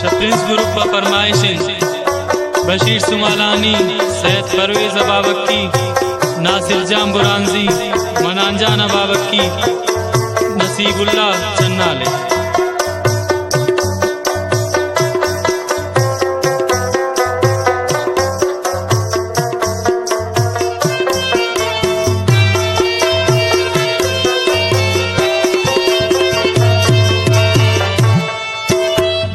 शप्रिंस group व फरमाइशिन बशीर सुमालानी सैयद परवेज अबाबक्की नासिर जाम्बुरानजी मनांजान अबाबक्की नसीबुल्ला चन्नाले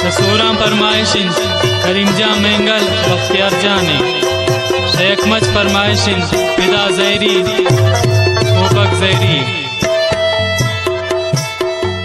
शसूराम फरमाइशिन करीमजा मेंगल बख्तियार जाने Sheikh much फरमाइशिन फिदा जैरी ओबक जैरी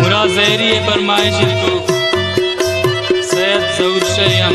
मुराद जहरी फरमाइशिन को सैयद जहूर शरियम